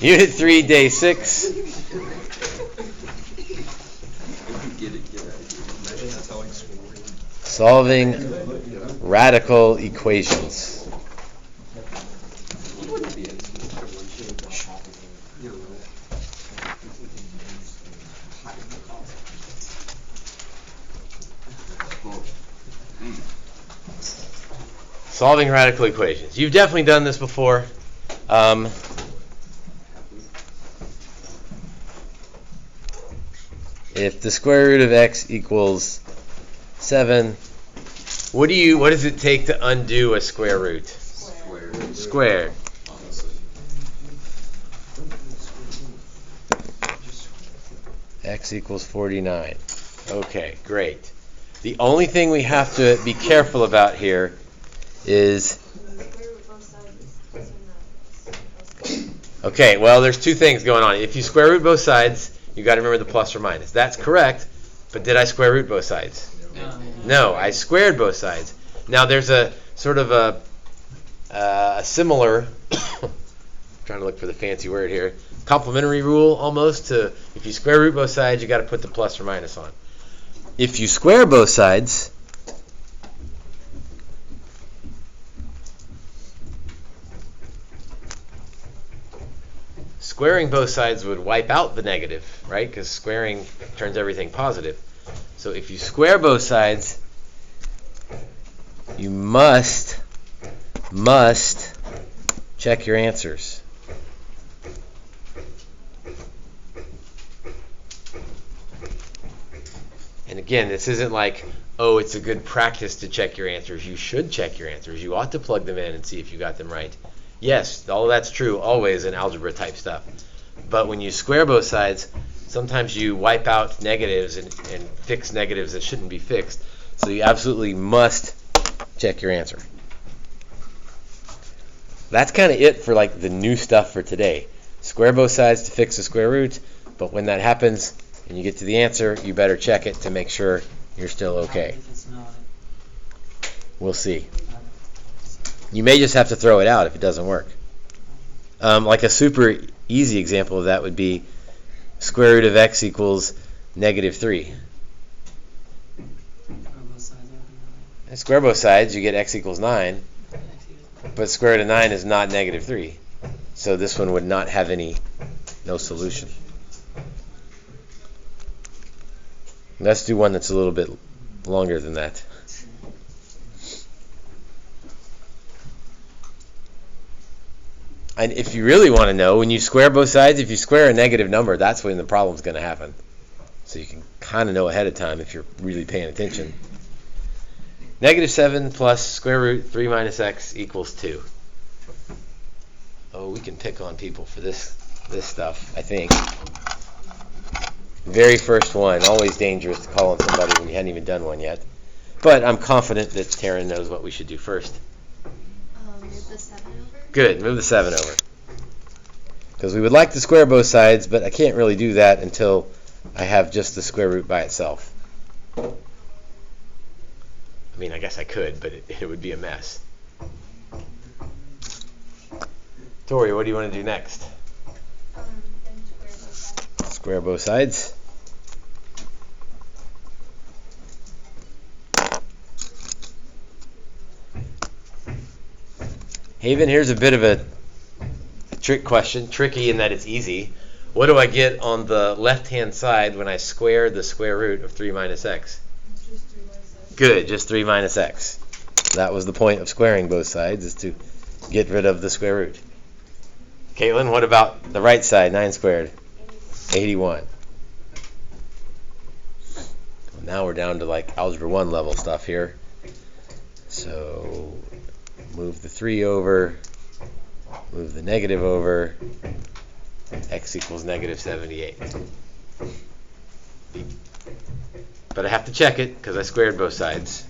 Unit 3, Day 6. Solving radical equations. Solving radical equations. You've definitely done this before. If the square root of x equals 7, what does it take to undo a square root? Squared. X equals 49. Okay, great. The only thing we have to be careful about here is... Okay, well, there's two things going on. If you square root both sides, you got to remember the plus or minus. That's correct, but did I square root both sides? No, I squared both sides. Now, there's a sort of a similar, trying to look for the fancy word here, complementary rule almost to if you square root both sides, you got to put the plus or minus on. If you square both sides, squaring both sides would wipe out the negative, right? Because squaring turns everything positive. So if you square both sides, you must check your answers. And again, this isn't like, oh, it's a good practice to check your answers. You should check your answers. You ought to plug them in and see if you got them right. Yes, all of that's true always in algebra type stuff. But when you square both sides, sometimes you wipe out negatives and fix negatives that shouldn't be fixed. So you absolutely must check your answer. That's kind of it for like the new stuff for today. Square both sides to fix the square root, but when that happens and you get to the answer, you better check it to make sure you're still okay. We'll see. You may just have to throw it out if it doesn't work. Like a super easy example of that would be square root of x equals negative 3. Square both sides, you get x equals 9. But square root of 9 is not negative 3. So this one would not have no solution. Let's do one that's a little bit longer than that. And if you really want to know, when you square both sides, if you square a negative number, that's when the problem's going to happen. So you can kind of know ahead of time if you're really paying attention. Negative 7 plus square root 3 minus x equals 2. Oh, we can pick on people for this stuff, I think. Very first one, always dangerous to call on somebody when you hadn't even done one yet. But I'm confident that Taryn knows what we should do first. Move the 7 over? Good, move the 7 over. Because we would like to square both sides, but I can't really do that until I have just the square root by itself. I mean, I guess I could, but it would be a mess. Tori, what do you want to do next? Square both sides. Haven, here's a bit of a trick question. Tricky in that it's easy. What do I get on the left-hand side when I square the square root of 3 minus x? Just 3 minus x. Good, just 3 minus x. That was the point of squaring both sides, is to get rid of the square root. Caitlin, what about the right side, 9 squared? 81. Now we're down to like Algebra 1 level stuff here. So move the 3 over, move the negative over, x equals negative 78. But I have to check it because I squared both sides.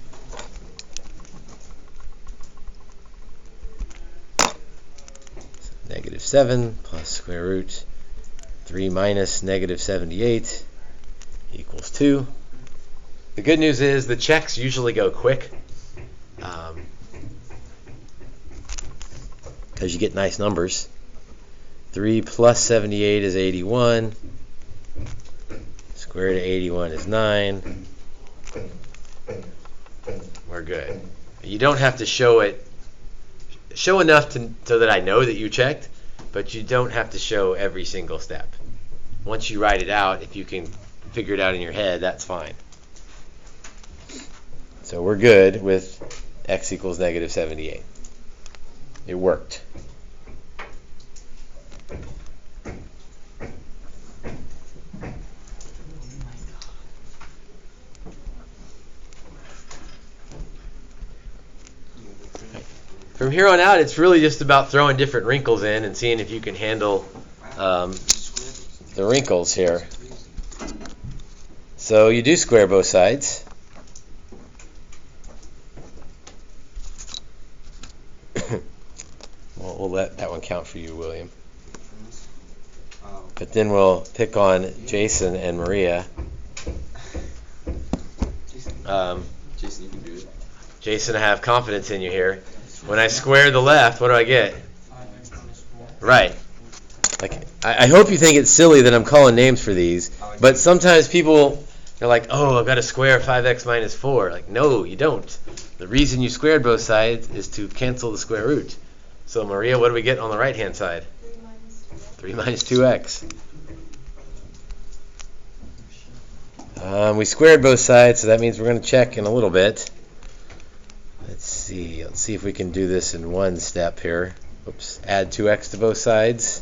So negative 7 plus square root 3 minus negative 78 equals 2. The good news is the checks usually go quick because you get nice numbers. 3 plus 78 is 81. Square root of 81 is 9. We're good. You don't have to show it. Show enough so that I know that you checked, but you don't have to show every single step. Once you write it out, if you can figure it out in your head, that's fine. So we're good with x equals negative 78. It worked. From here on out, it's really just about throwing different wrinkles in and seeing if you can handle the wrinkles here. So you do square both sides. Well, we'll let that one count for you, William. But then we'll pick on Jason and Maria. Jason, you can do it. Jason, I have confidence in you here. When I square the left, what do I get? Right. Like, I hope you think it's silly that I'm calling names for these, but sometimes people are like, oh, I've got to square 5x minus 4. Like, no, you don't. The reason you squared both sides is to cancel the square root. So, Maria, what do we get on the right-hand side? 3 minus 2x. We squared both sides, so that means we're going to check in a little bit. Let's see if we can do this in one step here. Oops. Add 2x to both sides.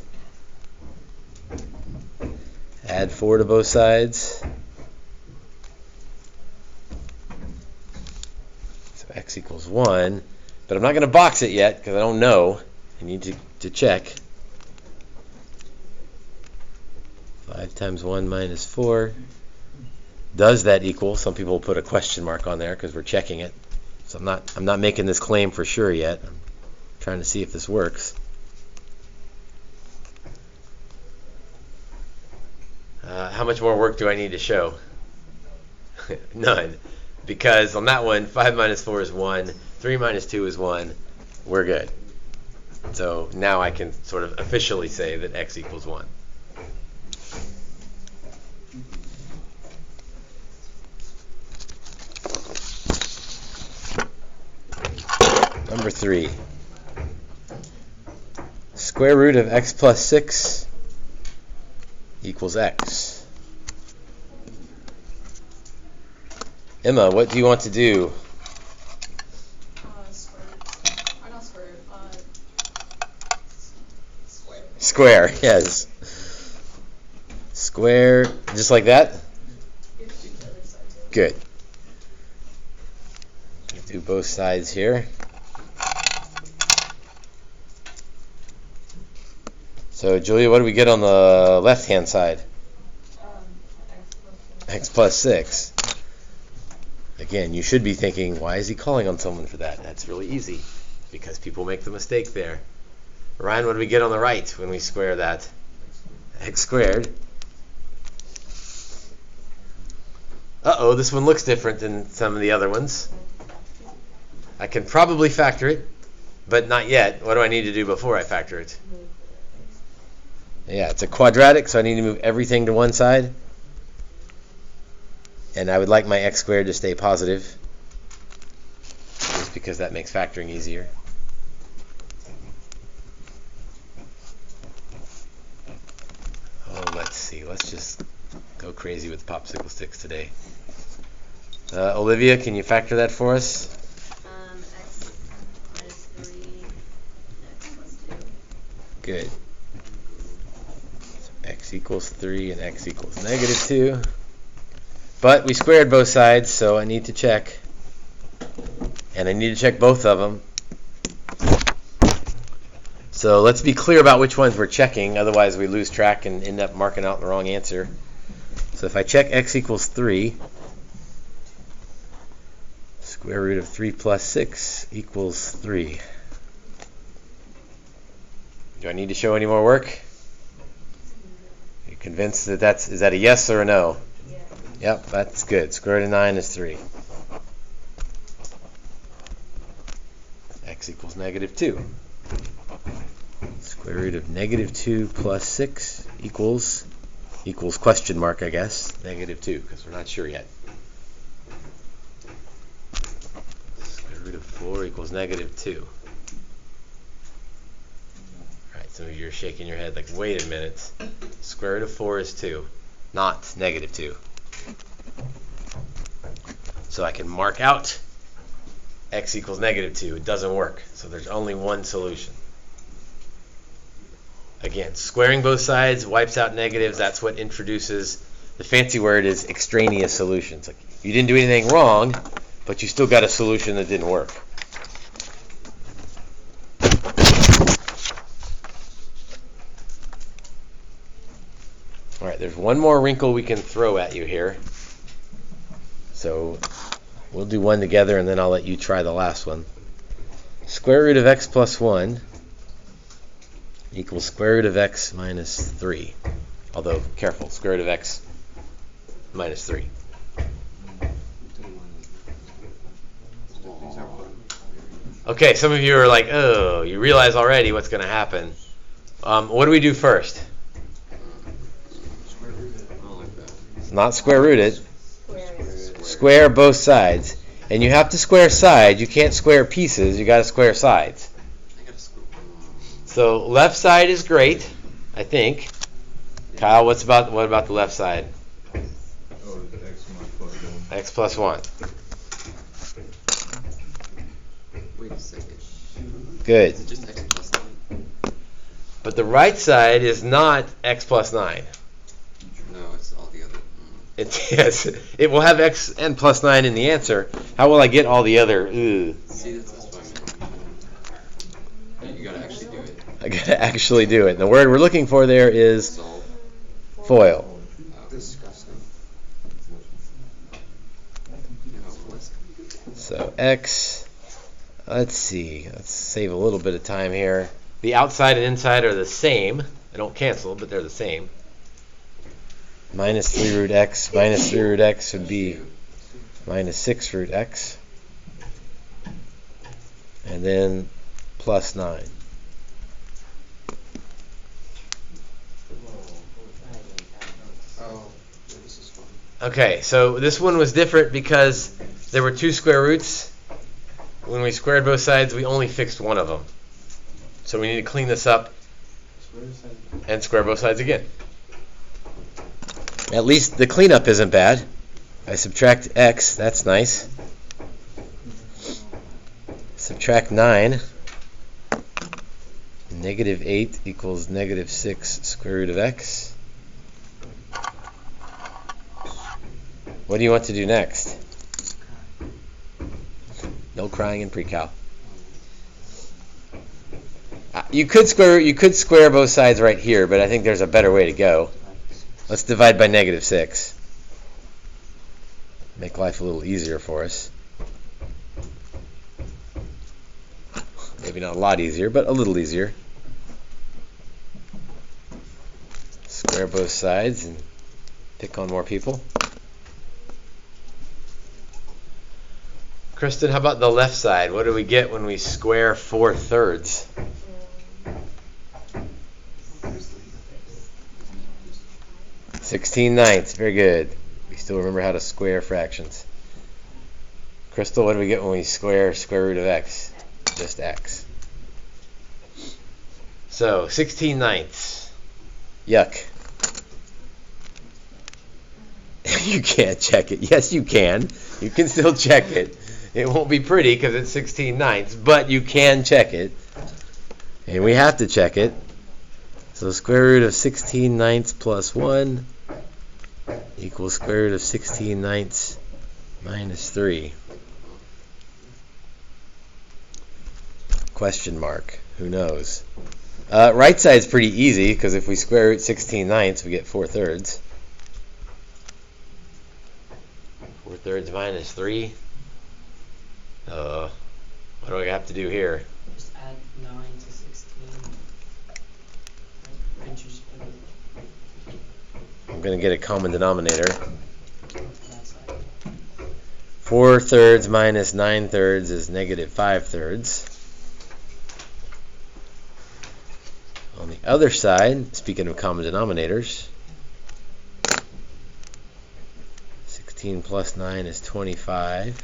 Add 4 to both sides. So x equals 1. But I'm not going to box it yet because I don't know. I need to check. 5 times 1 minus 4. Does that equal? Some people will put a question mark on there because we're checking it. So I'm not making this claim for sure yet. I'm trying to see if this works. How much more work do I need to show? None. Because on that one, 5 minus 4 is 1. 3 minus 2 is 1. We're good. So now I can sort of officially say that x equals 1. Number 3. Square root of x plus 6 equals x. Emma, what do you want to do? Square, yes. Square, just like that? Good. Do both sides here. So, Julia, what do we get on the left-hand side? X plus 6. Again, you should be thinking, why is he calling on someone for that? That's really easy, because people make the mistake there. Ryan, what do we get on the right when we square that? X squared. Uh-oh, this one looks different than some of the other ones. I can probably factor it, but not yet. What do I need to do before I factor it? Yeah, it's a quadratic, so I need to move everything to one side. And I would like my x squared to stay positive, just because that makes factoring easier. Oh, let's see. Let's just go crazy with popsicle sticks today. Olivia, can you factor that for us? X minus 3, x plus 2. Good. So x equals 3 and x equals negative 2. But we squared both sides, so I need to check. And I need to check both of them. So let's be clear about which ones we're checking, otherwise we lose track and end up marking out the wrong answer. So if I check x equals 3, square root of 3 plus 6 equals 3. Do I need to show any more work? Are you convinced that is that a yes or a no? Yeah. Yep, that's good. Square root of 9 is 3. X equals negative 2. Square root of negative 2 plus 6 equals question mark, I guess, negative 2, because we're not sure yet. Square root of 4 equals negative 2. Alright, some of you are shaking your head like, wait a minute. Square root of 4 is 2, not negative 2. So I can mark out x equals negative 2. It doesn't work. So there's only one solution. Again, squaring both sides wipes out negatives. That's what introduces, the fancy word is extraneous solutions. Like, you didn't do anything wrong, but you still got a solution that didn't work. All right, there's one more wrinkle we can throw at you here. So we'll do one together, and then I'll let you try the last one. Square root of x plus 1 equals square root of x minus 3. Although, careful, square root of x minus 3. Okay, some of you are like, oh, you realize already what's going to happen. What do we do first? Not square root it. Square both sides. And you have to square sides. You can't square pieces. You got to square sides. So left side is great, I think. Kyle, what about the left side? Oh, X plus 1. Wait a second. Good. Is it just x plus 9? But the right side is not x plus 9. No, it's all the other. Yes, it will have x and plus 9 in the answer. How will I get all the other? See, that's what I meant. You gotta actually do it. I gotta actually do it. And the word we're looking for there is Solve. FOIL. Disgusting. So x, let's see, let's save a little bit of time here. The outside and inside are the same. They don't cancel, but they're the same. Minus 3 root x minus 3 root x would be minus 6 root x. And then plus 9. Okay, so this one was different because there were two square roots. When we squared both sides, we only fixed one of them. So we need to clean this up and square both sides again. At least the cleanup isn't bad. I subtract x, that's nice. Subtract 9. Negative 8 equals negative 6 square root of x. What do you want to do next? No crying in pre-cal. You could square both sides right here, but I think there's a better way to go. Let's divide by negative 6. Make life a little easier for us. Maybe not a lot easier, but a little easier. Square both sides and pick on more people. Kristen, how about the left side? What do we get when we square 4/3? 16/9. Very good. We still remember how to square fractions. Crystal, what do we get when we square root of x? Just x. So 16/9. Yuck. You can't check it. Yes, you can. You can still check it. It won't be pretty because it's 16/9, but you can check it. And we have to check it. So square root of 16/9 plus 1 equals square root of 16/9 minus 3. Question mark. Who knows? Right side's pretty easy because if we square root 16/9, we get 4/3. 4/3 minus 3. What do I have to do here? Just add 9 to 16. I'm going to get a common denominator. That side. 4/3 minus 9/3 is negative 5/3. On the other side, speaking of common denominators, 16 plus 9 is 25.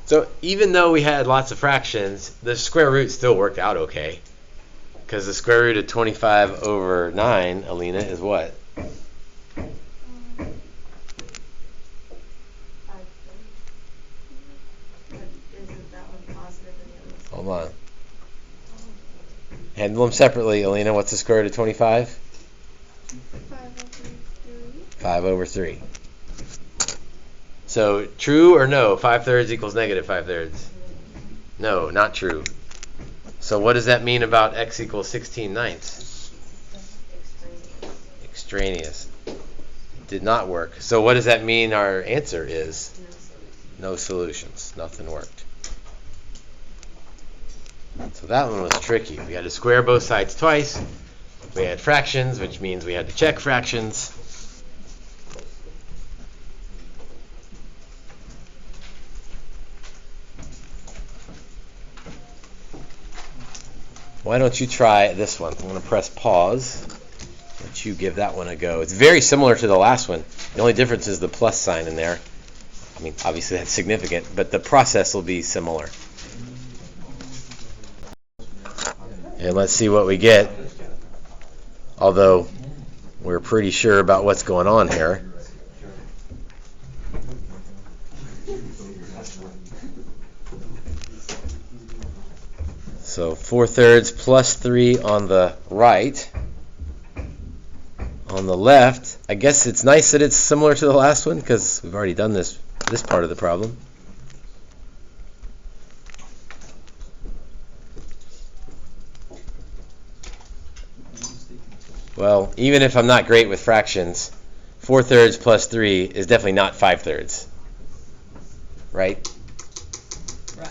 So even though we had lots of fractions, the square root still worked out okay. Because the square root of 25 over 9, Alina, is what? 530. But isn't that one positive and the other one's Hold on. Handle them separately, Alina. What's the square root of 25? 5 over 3. So, true or no? 5/3 equals negative 5/3. No, not true. So what does that mean about x equals 16/9? Extraneous. Did not work. So what does that mean our answer is? No solutions. Nothing worked. So that one was tricky. We had to square both sides twice. We had fractions, which means we had to check fractions. Why don't you try this one? I'm going to press pause. Let you give that one a go. It's very similar to the last one. The only difference is the plus sign in there. I mean, obviously that's significant, but the process will be similar. And let's see what we get. Although we're pretty sure about what's going on here. So 4/3 plus 3 on the right. On the left, I guess it's nice that it's similar to the last one because we've already done this part of the problem. Well, even if I'm not great with fractions, 4/3 plus 3 is definitely not 5/3. Right? Right.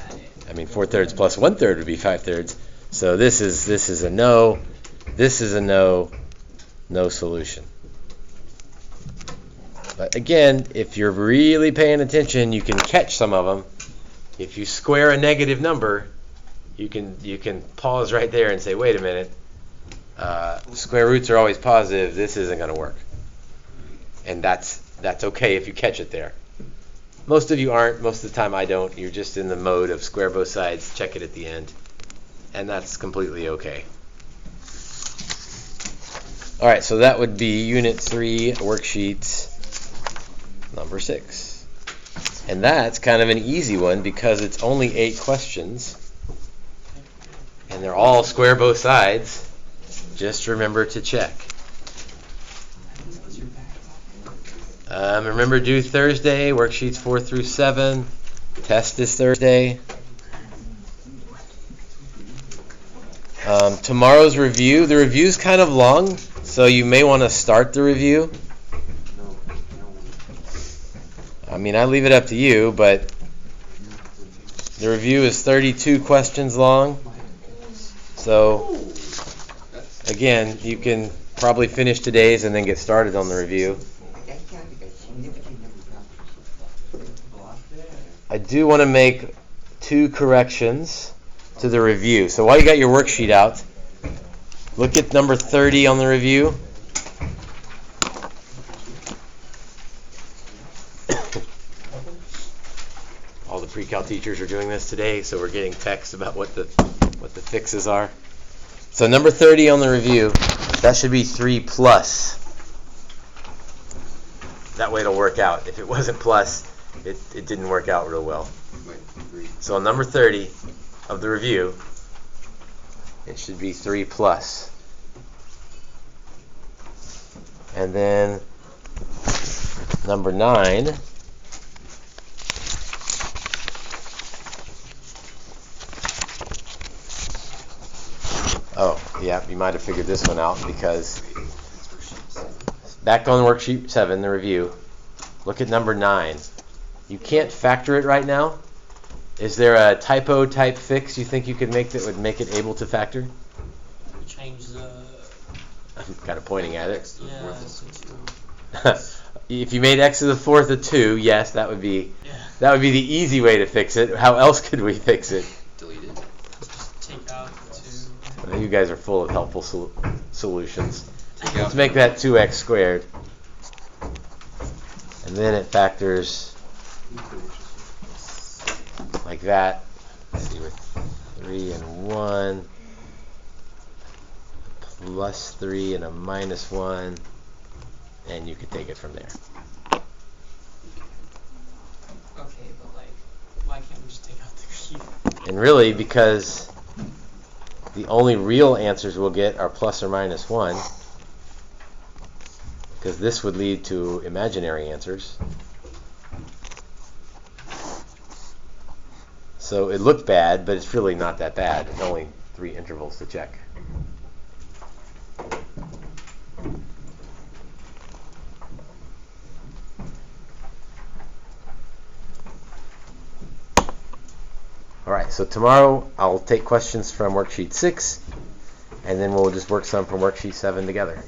I mean, 4/3 plus 1/3 would be 5/3. So this is a no. This is a no. No solution. But again, if you're really paying attention, you can catch some of them. If you square a negative number, you can pause right there and say, wait a minute. Square roots are always positive. This isn't going to work. And that's okay if you catch it there. Most of you aren't. Most of the time I don't. You're just in the mode of square both sides, check it at the end. And that's completely okay. All right, so that would be Unit 3, Worksheet number 6. And that's kind of an easy one because it's only 8 questions. And they're all square both sides. Just remember to check. Remember due Thursday, worksheets 4 through 7. Test is Thursday. Tomorrow's review. The review's kind of long, so you may want to start the review. I mean, I leave it up to you, but the review is 32 questions long. So, again, you can probably finish today's and then get started on the review. I do want to make 2 corrections to the review. So while you got your worksheet out, look at number 30 on the review. All the pre-cal teachers are doing this today, so we're getting texts about what the fixes are. So number 30 on the review, that should be 3 plus. That way it'll work out. If it wasn't plus, it didn't work out real well. So on number 30 of the review, it should be 3 plus. And then number 9, oh, yeah, you might have figured this one out because back on worksheet 7, the review, look at number 9. You can't factor it right now. Is there a typo type fix you think you could make that would make it able to factor? Change the. I'm kind of pointing at it. Yeah. If you made x to the 4th a 2, yes, that would be the easy way to fix it. How else could we fix it? Delete it. Just take out the 2. You guys are full of helpful solutions. Take Let's out make that 2x squared. And then it factors like that. Let's see, with 3 and 1, plus 3 and a minus 1, and you could take it from there. Okay, but like, why can't we just take out the cube? And really, because the only real answers we'll get are plus or minus 1, because this would lead to imaginary answers. So it looked bad, but it's really not that bad. There's only 3 intervals to check. All right, so tomorrow I'll take questions from worksheet 6, and then we'll just work some from worksheet 7 together.